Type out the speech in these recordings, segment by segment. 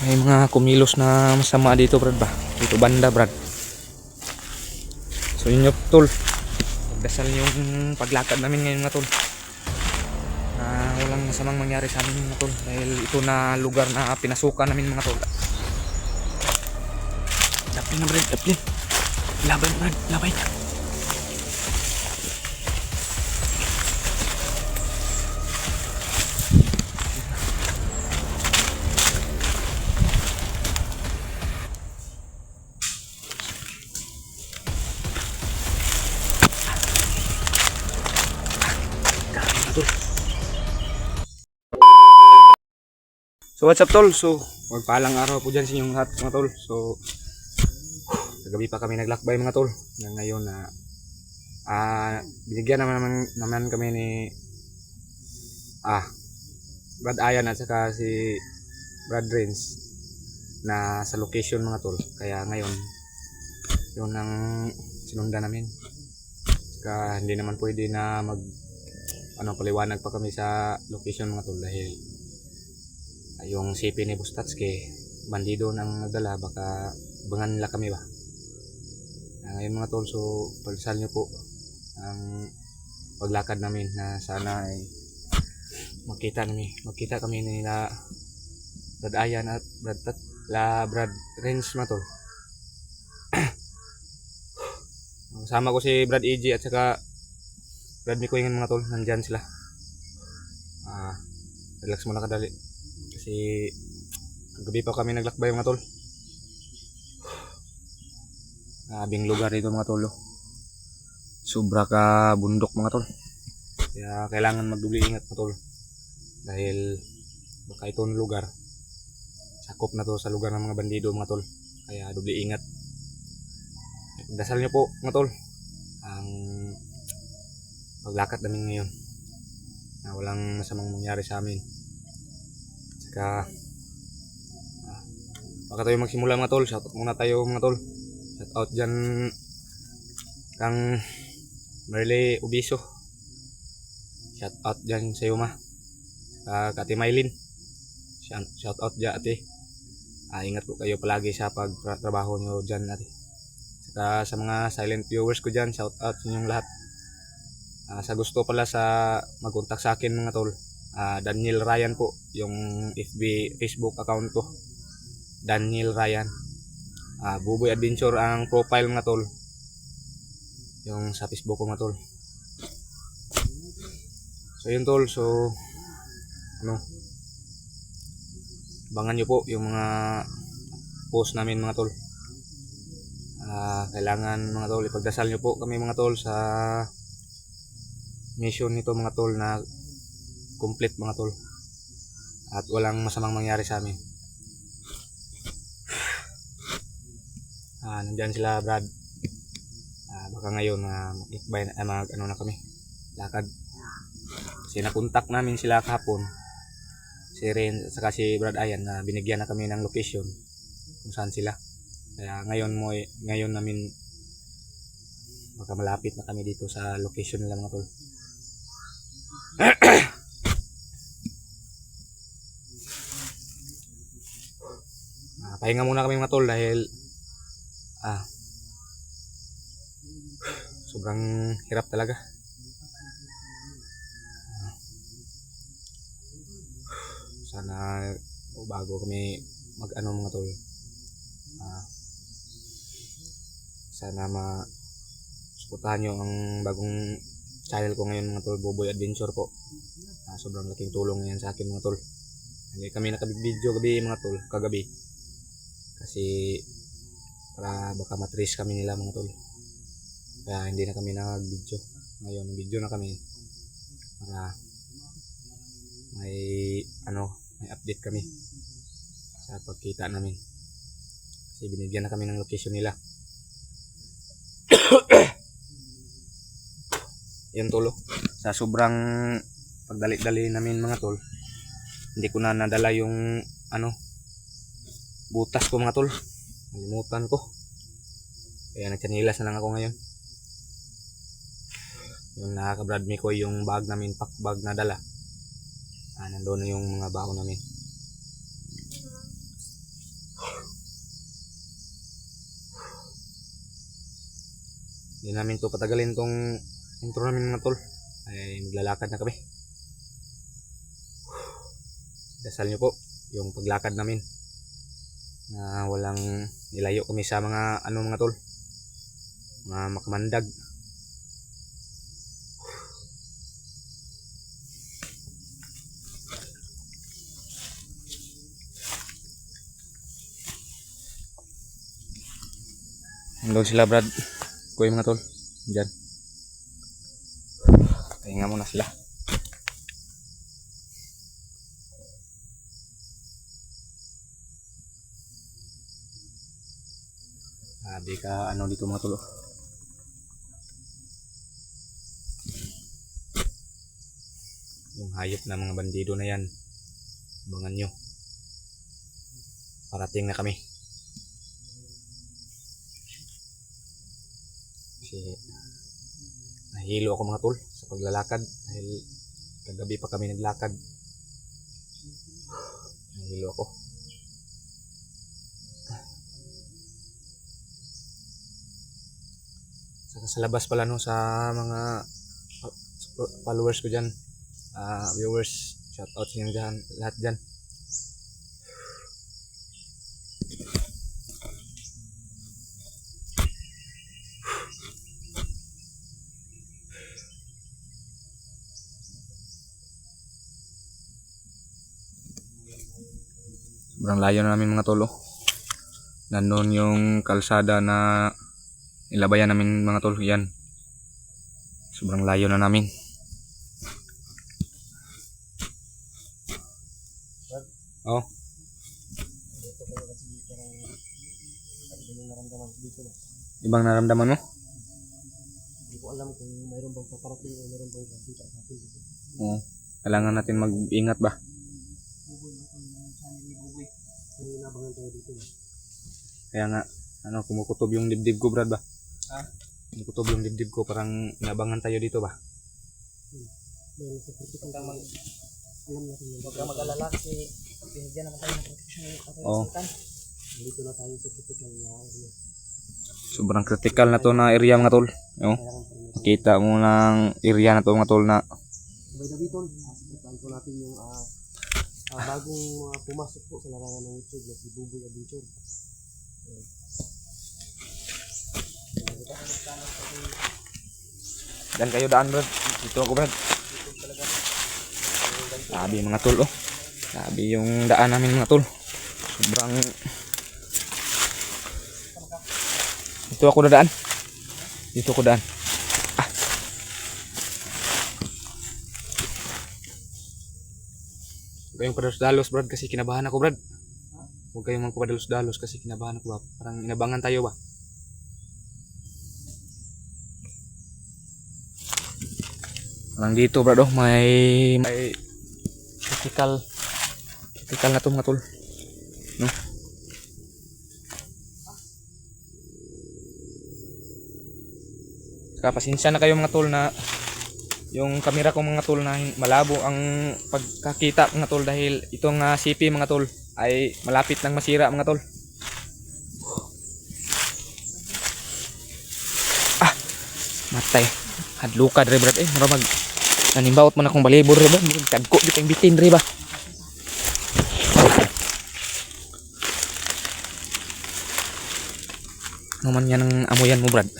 may mga kumilos na masama dito brad ba, dito banda brad. So yun yung tol, pagdasal yung paglakad namin ngayon mga tol, na walang masamang mangyari sa amin mga tol, dahil ito na lugar na pinasukan namin mga tol. Daplin na brad, daplin, laban brad, laban. So what's up tol? So magpalang araw po dyan sa inyong lahat mga tol. So kagabi pa kami naglakbay mga tol. Ngayon na binigyan naman kami ni Brad Ayan at saka si Brad Renz na sa location mga tol. Kaya ngayon yun ang sinundan namin. Saka hindi naman pwede na paliwanag pa kami sa location mga tol, dahil yung CP ni Bustatski bandido nang nagdala, baka abangan nila kami ba. Ngayon mga tol, so pagsal nyo po ang paglakad namin na sana ay magkita kami nila Brad Ayan at Brad Renz mga tol. Kasama ko si Brad EG at saka Brad Mikoy mga tol, nandyan sila. Relax muna kadali kasi gabi pa kami naglakbay mga tol. Grabing lugar dito mga tol, sobra ka bundok mga tol, kaya kailangan magdubli ingat mga tol, dahil baka itong lugar sakop na to sa lugar ng mga bandido mga tol, kaya dubli ingat. Dasal nyo po mga tol ang paglakad namin ngayon, na walang masamang mangyari sa amin. Saka baka tayo magsimula mga tol, shoutout muna tayo mga tol. Shoutout dyan kang Merle Ubiso, shoutout dyan sa iyo ma, Ate Maylin, shoutout dyan ate. Ingat po kayo palagi sa pagtrabaho nyo dyan ate. Saka sa mga silent viewers ko dyan, shoutout sa inyong lahat. Sa gusto pala sa mag-contact sa akin mga tol, Daniel Ryan po yung Facebook account ko, Daniel Ryan. Buboy Adventure ang profile mga tol, yung sa Facebook ko mga tol. So yun tol, so abangan nyo po yung mga post namin mga tol. Kailangan mga tol ipagdasal nyo po kami mga tol sa mission nito mga tol, na complete mga tol at walang masamang mangyari sa amin. Nandyan sila Brad, baka ngayon na kami lakad, kasi nakontak namin sila kahapon, si Ren saka si Brad Ayan, na binigyan na kami ng location kung saan sila. Kaya ngayon namin baka malapit na kami dito sa location nila mga tol. Pahinga muna kami mga tol, dahil sobrang hirap talaga. Sana bago kami mga tol, sana suportahan nyo ang bagong channel ko ngayon mga tol, Buboy Adventure po. Sobrang laking tulong yan sa akin mga tol. Hindi kami nakabig-video gabi mga tol, kagabi, kasi para baka matrace kami nila mga tol, kaya hindi na kami nag-video. Ngayon video na kami para may update kami sa pagkita namin, kasi binigyan na kami ng location nila. Yun tol, sa sobrang pagdali-dali namin mga tol, hindi ko na nadala yung butas ko mga tol, nalimutan ko, kaya nagtsanilas na lang ako ngayon. Yung nakaka-Brad Mikoy yung bag namin, pack bag na dala, nandun yung mga baon namin. Hindi namin to patagalin tong intro namin mga tol. Ay maglalakad na kami. Dasal nyo po yung paglakad namin na walang nilayo kami sa mga mga tol, mga makamandag. Hello sila Brad, kuya mga tol, dyan. Pahinga muna sila. Sabi ka dito mga tol. Yung hayop na mga bandido na yan, abangan nyo. Parating na kami. Kasi nahilo ako mga tol sa paglalakad dahil kagabi pa kami naglakad. Nahilo ako. Saka sa labas pala sa mga followers ko dyan, viewers, shoutout sa inyo dyan, lahat dyan. Sobrang layo na namin mga tol. Nandun yung kalsada na nilabayan namin mga tol. Yan. Sobrang layo na namin. Oh. Ibang naramdaman mo? Hindi ko alam kung mayroon bang paparating o mayroon bang kakita sa atin. Oo. Kailangan natin mag-ingat ba? Kaya nga, kumukutob yung dibdib ko Brad ba? Ha? Kumukutob yung dibdib ko, parang inabangan tayo dito ba? Dahil sa critical alam natin yung huwag kang mag-alala kasi binigyan naman tayo ng protection ng ating sultan. Dito na tayo sa critical na area. Sobrang critical na to na area mga tol. Makita mo ng area na to mga tol na By the way tol, sabitan po natin yung bagong pumasok po sa larangan ng YouTube na si Buboy Adventure. dan kayo daan Brad. Dito ako Brad. Sabi mga tol oh. Sabi yung daan namin mga tol. Sobrang Dito ako dadaan. Dito ako daan. Huwag kayong padalos-dalos Brad kasi kinabahan ako Brad. Huwag kayong magpadalos-dalos kasi kinabahan ako ba. Parang inabangan tayo ba. Parang dito Brad oh, may critical na to mga tol. No? Saka pasensya na kayo mga tol na yung camera ko mga tol na malabo ang pagkakita mga tol dahil itong CP mga tol ay malapit nang masira mga tol. Matay. Hadlukad re Brad maramag nanimbaot man akong balibor re ba. Kadko dito yung bitin re ba. Ano man yan ang amoyan mo Brad?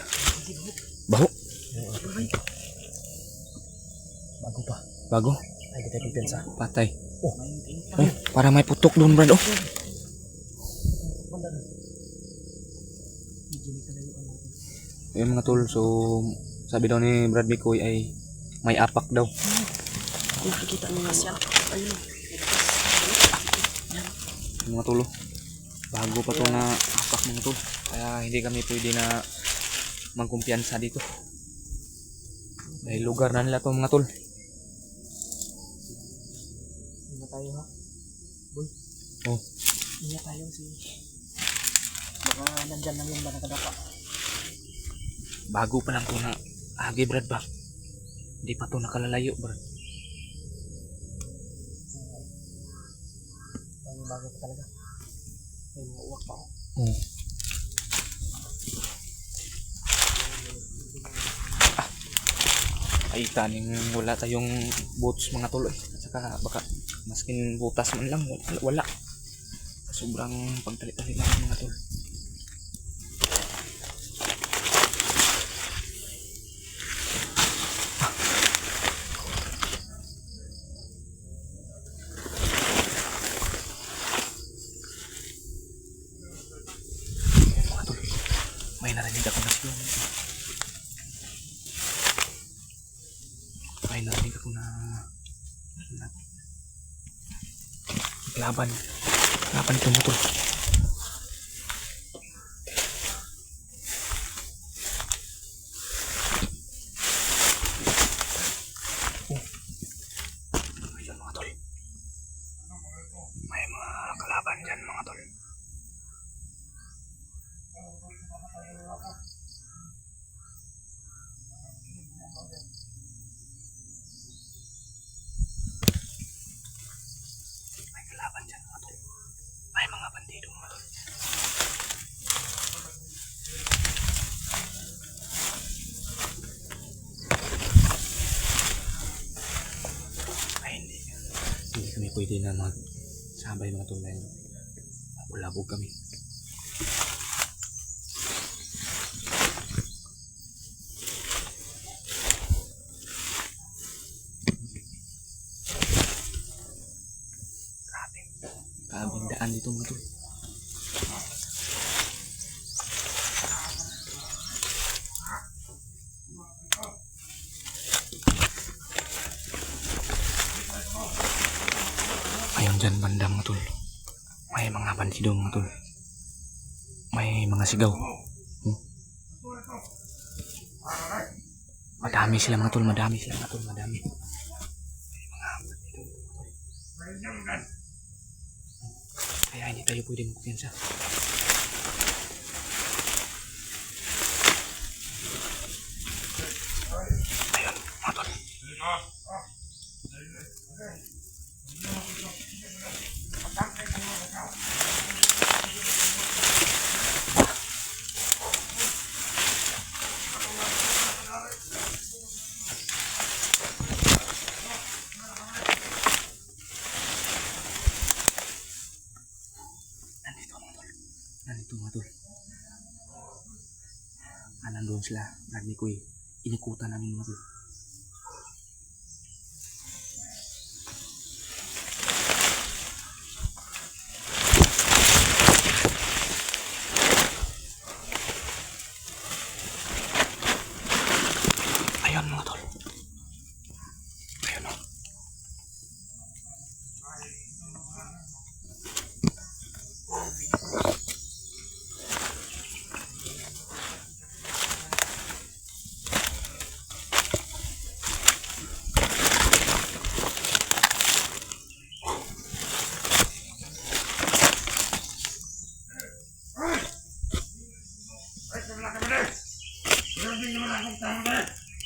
Baho? Bago pa. Bago? Ay, kita kumpiyansa. Patay. Oh, para may putok doon Brad oh. Ayun mga tol, so sabi daw ni Brad Bicoy ay may apak daw. Kung nakikita nyo nga siya. Ayun. Mga tol, bago pa to na apak mga tol. Kaya hindi kami pwede na magkumpiyansa dito. Dahil lugar na nila to mga tol. Ingat tayo ha. Boy. Oh. Ingat tayo baka nandyan lang yung ba nakadapa. Bago pa lang to na agi Brad ba. Hindi pa to nakalalayo Brad. Bago pa talaga. May mga uwak pa ako. Oh. makita ning wala tayong boots mga tol. At saka baka maskin butas man lang wala. Sobrang pagtalit-talit lang mga tol. Mga tol, may narinig ako na sigaw. May narinig ako na laban ito mo tol. Ayun mga tol, may mga kalaban dyan mga tol. May kalaban dyan mga tol. May mga bandido mga tol. Ay hindi kami pwede na magsabay mga tol. Labog kami. Grabing daan dito mga tol. Ayun dyan banda mga tol. May mga bandido mga tol. May mga sigaw. Madami sila mga tol. Madami. May mga bandido mga tol. Kaya hindi tayo pwede magpiyansa. Ayun mga tol. Nandito mga tol. Nandun sila. Narinig ko inikutan namin mga tol. Ayun mga tol. Ayun o.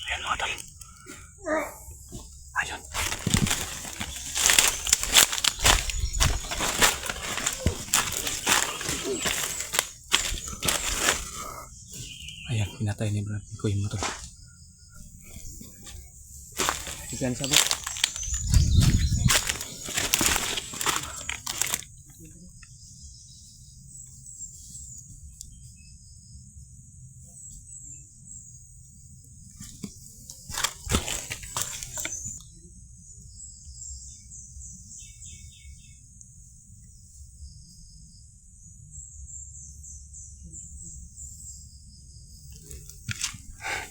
Ayun mga tol. Ayun. Ayan, pinatay ni Brad ko yung motor. Ikan sabot.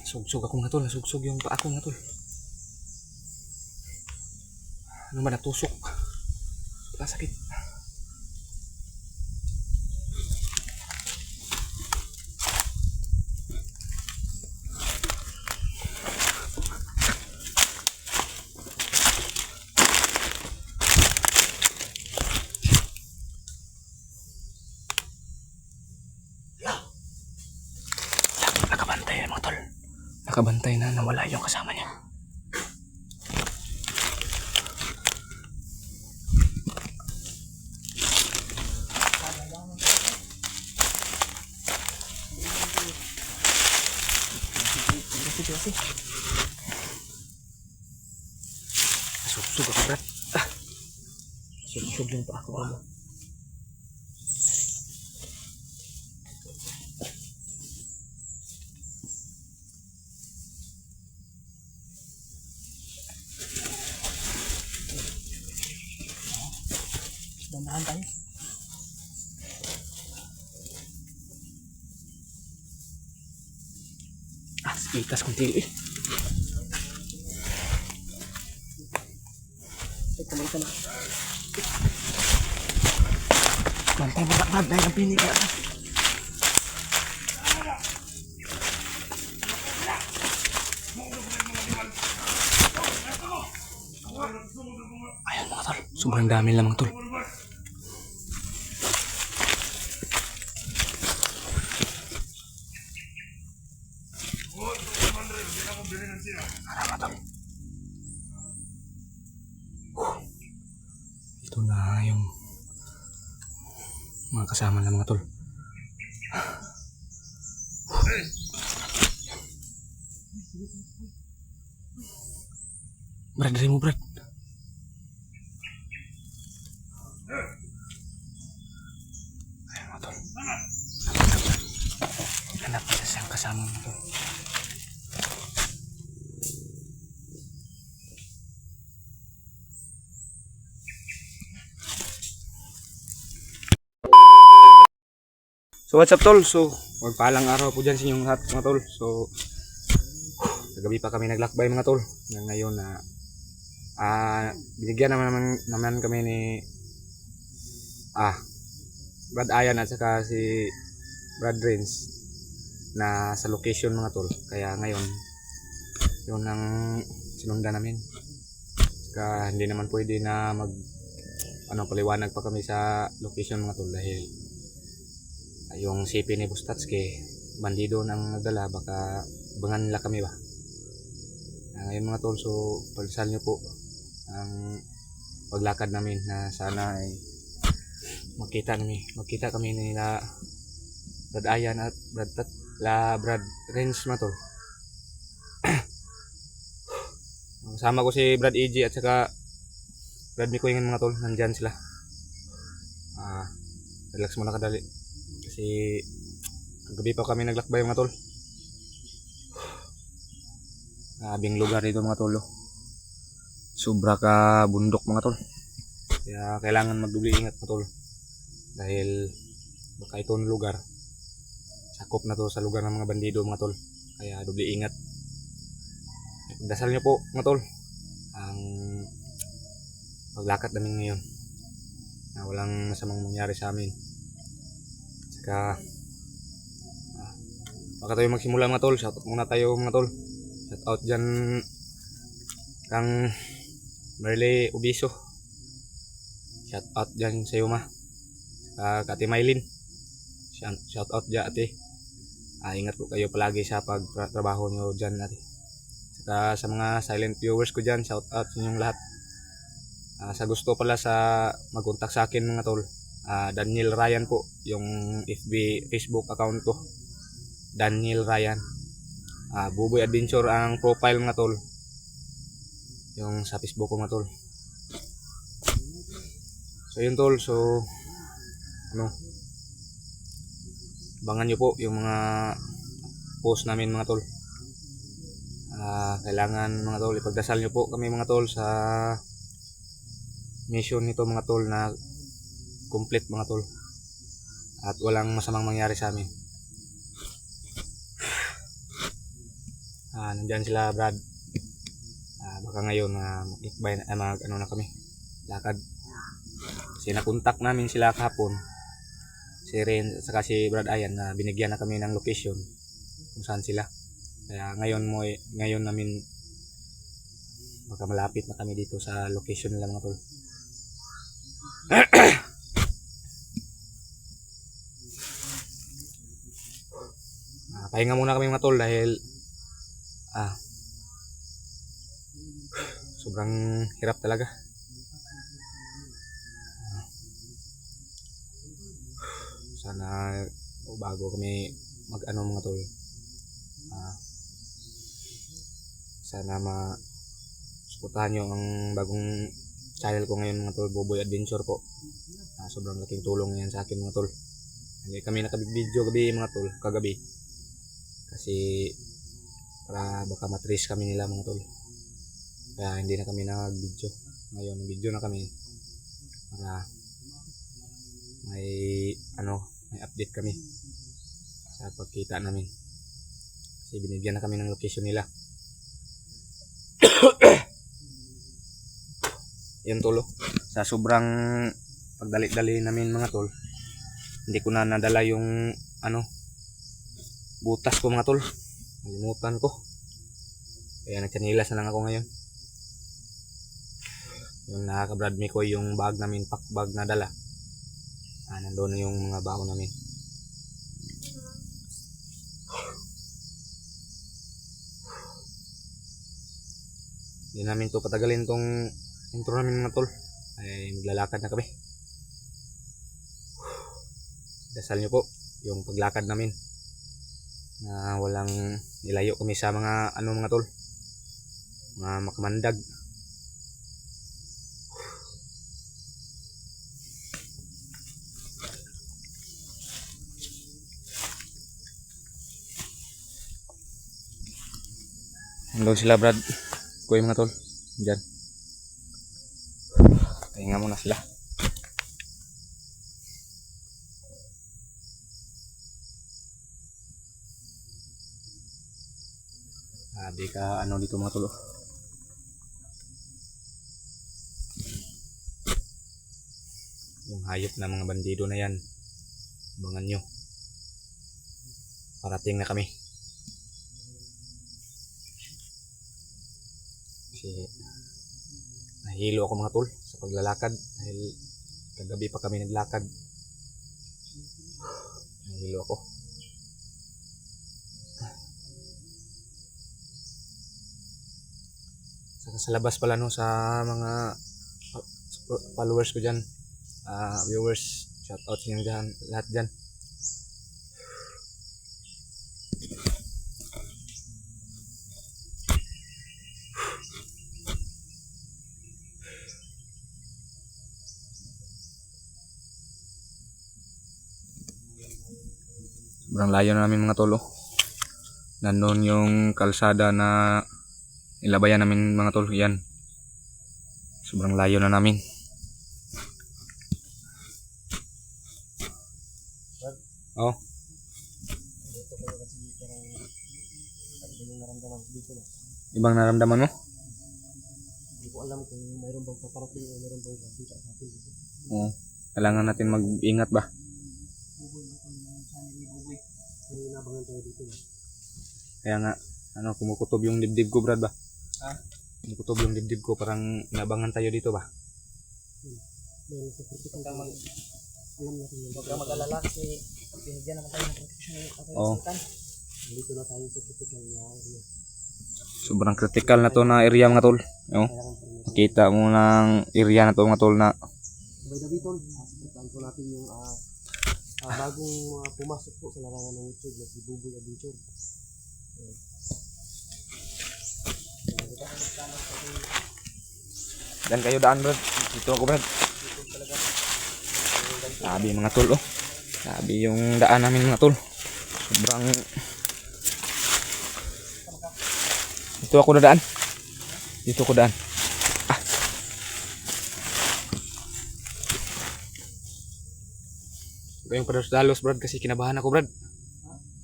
Sugsog ako nga tol, nasugsog yung paa ko nga tol. Ano ba natusok? Sakit. Nakabantay mga tol. Nakabantay na, nawala yung kasama niya. Suga ka, Brad. Sub yung pa ako. Dandahan tayo. Itas kong tili. Ay, tuloy ka na. Mantay mo Brad, dahil ang pinig ka. Ayan mga tol, sobrang dami lamang tol. Marama tol. Ito na yung mga kasama ng mga tol. Brad, dari mo Brad. Ayan mga tol. Hanap isa siyang kasama mga tol. So what's up tol? So magpalang araw po dyan sa inyong lahat mga tol. So kagabi pa kami naglakbay mga tol. Ngayon na binigyan naman kami ni Brad Ayan at saka si Brad Renz na sa location mga tol. Kaya ngayon yun ang sinundan namin. Saka hindi naman pwede na paliwanag pa kami sa location mga tol dahil yung CP ni Bustatski bandido nang nagdala, baka abangan nila kami ba. Ngayon mga tol, so pagdasal nyo po ang paglakad namin na sana ay magkita kami nila Brad Ayan at Brad Renz mga tol. Kasama ko si Brad EG at saka Brad Mikoy mga tol, nandyan sila. Relax muna kadali kasi gabi pa kami naglakbay mga tol. Grabing lugar dito mga tol. Sobra ka bundok mga tol. Kaya kailangan magdubli ingat mga tol. Dahil baka itong lugar sakop na to sa lugar ng mga bandido mga tol. Kaya dubli ingat. Dasal nyo po mga tol ang paglakad namin ngayon na walang masamang mangyari sa amin. Saka baka tayo magsimula mga tol. Shoutout muna tayo mga tol. Shoutout dyan kang Merle Ubiso. Shoutout dyan sa iyo ma. Ate Maylin. Shoutout dyan ate. Ingat po kayo palagi sa pagtrabaho nyo dyan ate. Saka sa mga silent viewers ko dyan, shoutout sa inyong lahat. Sa gusto pala sa mag-contact sa akin mga tol, Daniel Ryan po yung Facebook account ko, Daniel Ryan. Buboy Adventure ang profile mga tol, yung sa Facebook ko mga tol. So yun tol, so abangan nyo po yung mga post namin mga tol. Kailangan mga tol ipagdasal nyo po kami mga tol sa mission nito mga tol na complete mga tol at walang masamang mangyari sa amin. Nandyan sila Brad. Baka ngayon na kami lakad kasi nakontak namin sila kahapon, si Ren at saka si Brad Ayan, na binigyan na kami ng location kung saan sila. Kaya ngayon namin baka malapit na kami dito sa location nila mga tol. Pahinga muna kami mga tol dahil sobrang hirap talaga. Sana bago kami mga tol, sana Supportahan nyo ang bagong channel ko ngayon mga tol, Buboy Adventure po. Sobrang laking tulong yan sa akin mga tol. Hindi kami nakabig-video gabi mga tol, kagabi. Kasi para baka matrace kami nila mga tol. Kaya hindi na kami nag-video. Ngayon, nag-video na kami para may may update kami sa pagkita namin. Kasi binigyan na kami ng location nila. Yun tol, sa sobrang pagdali-dali namin mga tol, hindi ko na nadala yung butas ko mga tol. Nalimutan ko. Kaya nagtsanilas na lang ako ngayon. Yung nakaka-Brad me ko yung bag namin, pack bag na dala. Nandoon na yung mga baon namin. Hindi namin to patagalin tong intro namin mga tol. Ay maglalakad na kami. Dasal nyo po yung paglakad namin na walang nilayo kami sa mga mga tol, mga makamandag. Hello sila Brad, kuy mga tol dyan. Pahinga muna sila. Sabi ka dito mga tol. Yung hayop na mga bandido na yan, abangan nyo. Parating na kami. Kasi nahilo ako mga tol sa paglalakad dahil kagabi pa kami naglakad. Nahilo ako. Sa labas pala sa mga followers ko dyan, viewers, shout out sa inyo dyan, lahat dyan. Sobrang layo na namin mga tol. Nandun yung kalsada na nilabayan namin mga tol. Yan. Sobrang layo na namin. Oh. Ibang naramdaman mo? Hindi ko alam kung mayroon bang paparating o mayroon bang kakita sa atin. Oo. Kailangan natin mag-ingat ba? Inabangan tayo dito. Kaya nga, kumukutob yung dibdib ko Brad ba? Ha? Kumukutob yung dibdib ko, parang inabangan tayo dito ba? Meron sa critical alam natin yun. Huwag kang mag-alala kasi binigyan naman tayo ng protection at resultan. Dito na tayo sa critical na area. Sobrang critical na to na area mga tol. Kita mo ng area na to mga tol na by the way tol, sasabitan po natin yung bagong pumasok po sa larangan ng YouTube na si Buboy Adventure. Dan kayo daan Brad. Dito ako Brad. Sabi mga tol Sabi yung daan namin mga tol. Sobrang Dito ako dadaan. Dito ako daan. Huwag kayong padalos-dalos Brad kasi kinabahan ako Brad.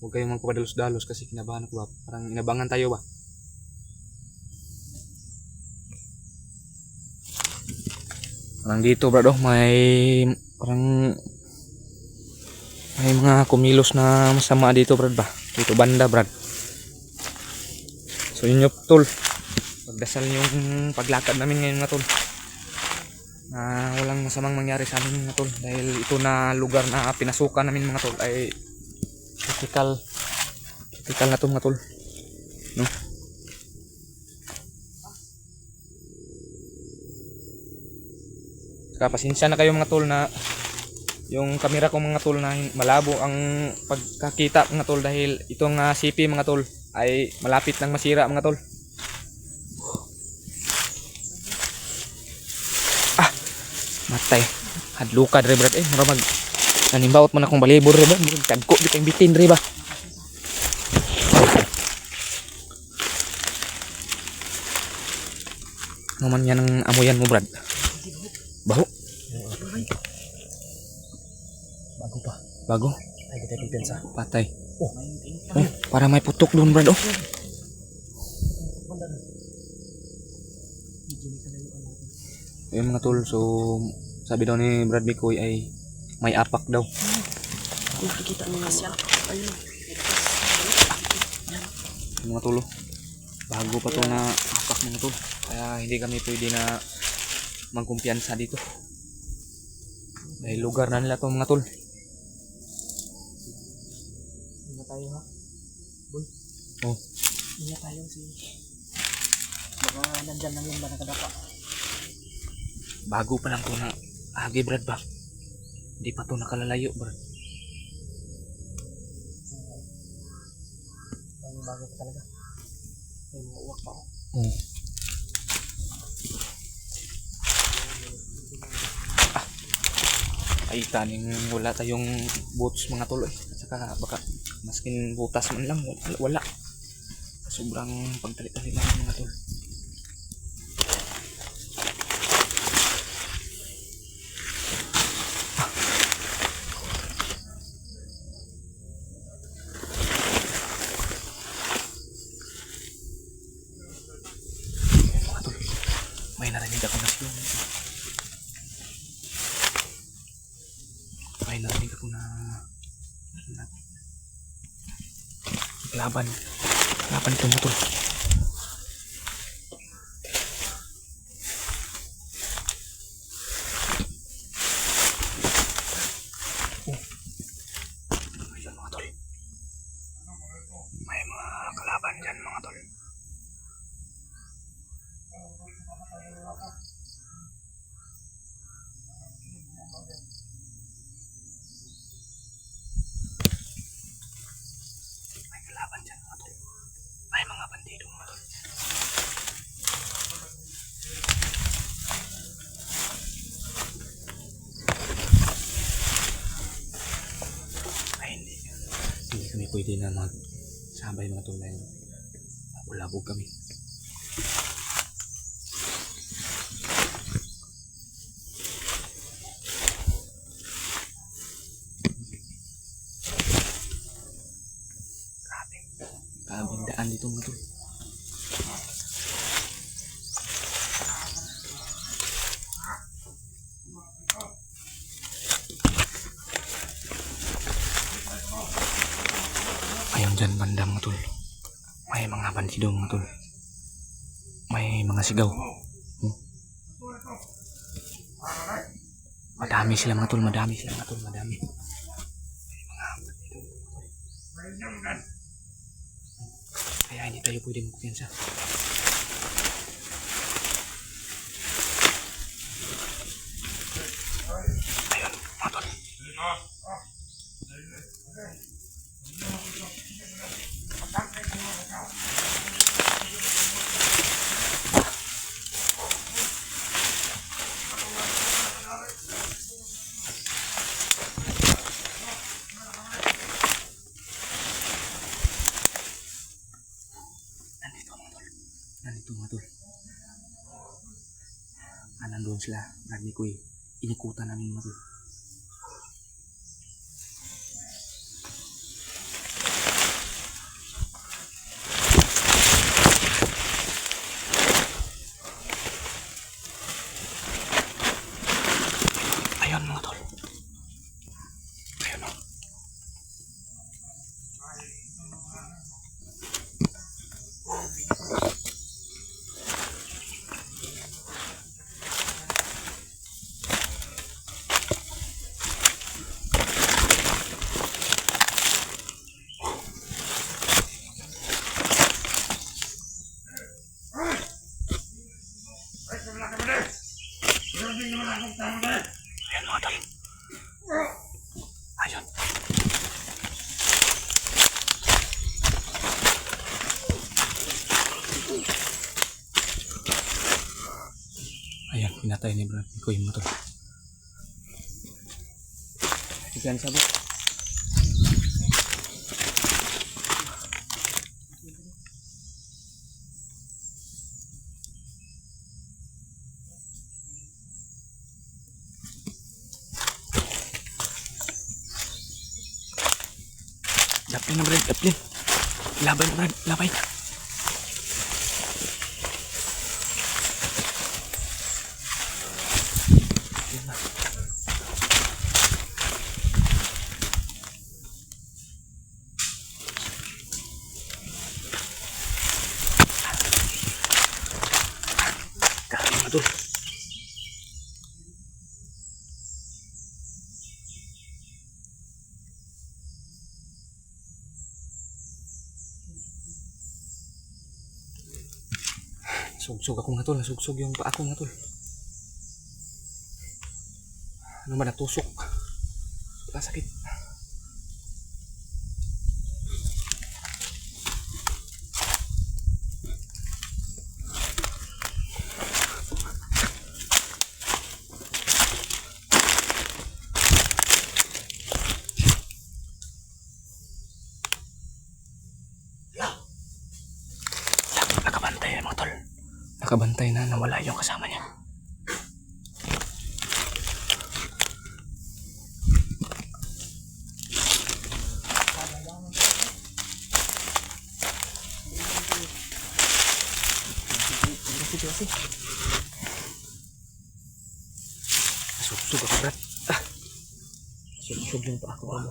Huwag kayong magpadalos-dalos kasi kinabahan ako ba. Parang inabangan tayo ba. Parang dito Brad may mga kumilos na masama dito Brad ba. Dito banda Brad. So yun yung tol. Pagdasal yung paglakad namin ngayon mga tol. Na walang masamang mangyari sa amin mga tol. Dahil ito na lugar na pinasukan namin mga tol ay critical na to mga tol. No? Saka pasensya na kayo mga tol na yung camera ko mga tol na malabo ang pagkakita mga tol dahil itong CP mga tol ay malapit nang masira mga tol. Matay. Hadluka dre brad eh mura mag nanimbaot man akong balibor re ba. Tagko di kang bitin re ba. Ano man yan ang amoyan mo brad? Baho? Bago pa. Bago? Ay, kita pipensa. Patay. Oh, Oh, para may putok doon brad oh. Ayun mga tol, so sabi daw ni Brad Bicoy ay may apak daw. Kung nakikita nyo nga siya. Ayun. Mga tol, oh. Bago pa to na apak mga tol. Kaya hindi kami pwede na magkumpiyansa dito. Dahil lugar na nila to mga tol. Hindi na tayo ha. Boy. Oh. Hindi na tayo si... Baka nandyan lang yung ba nakadapa. Bago pa lang to na agi Brad ba. Hindi pa to nakalalayo Brad. Bago pa talaga. May mga uwak pa ako. Oh. Ay taning wala tayong boots mga tol eh. At saka baka maskin butas man lang wala. Sobrang pagtalit-talit lang mga tol. May narinig ako na siya. May narinig ako na laban. Laban ito motor. Oh. Ayan mga tol. May mga kalaban dyan mga tol. May kalaban dyan mga tol. May mga bandido mga tol. Ay hindi kami pwede na magsabay mga tol dahil ulabog kami. Grabing daan dito mga tol. Ayun dyan banda mga tol. May mga bandido mga tol. May mga sigaw. Madami sila mga tol. Madami sila mga tol. Madami. May mga bandido mga tol. Kaya hindi tayo pwede magkumpiyansa. Ayun mga tol. Nandito mga tol. Nandun sila. Nandun ko inikutan namin mga tol. Ayun mga tol. Ayun o. Ayun mga tol. Ayun. Ayan, pinatay ni Brad Bicoy mga tol. Ikan sabot. Daplin na Brad, daplin. Laban Brad, labay. Kaya mga tol. Sugsog ako nga tol, nasugsog yung paa ko nga tol. Ano ba natusok? Sakit. Nakabantay mga tol. Nakabantay na, nawala yung kasama niya. Sugsog ako Brad. Sugsog yung pa ako.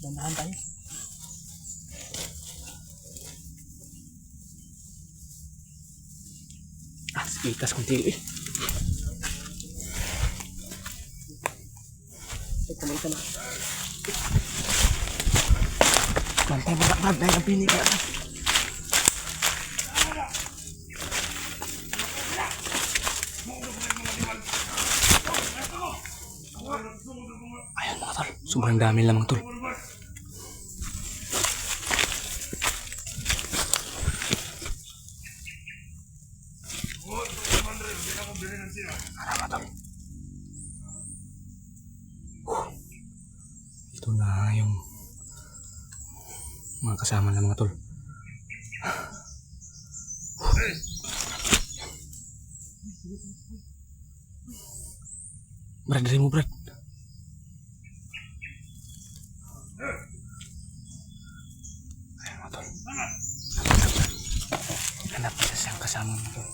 Dandahan tayo. Itas kong tili. Kumanta na. Mantay mo Brad, dahil ang pinig na. Ayan mga tol, sobrang dami lamang tol. Marama tol. Ito na yung mga kasama ng mga tol. Brad, dari mo Brad. Ayan mga tol. Hanap isa siyang kasama mga tol.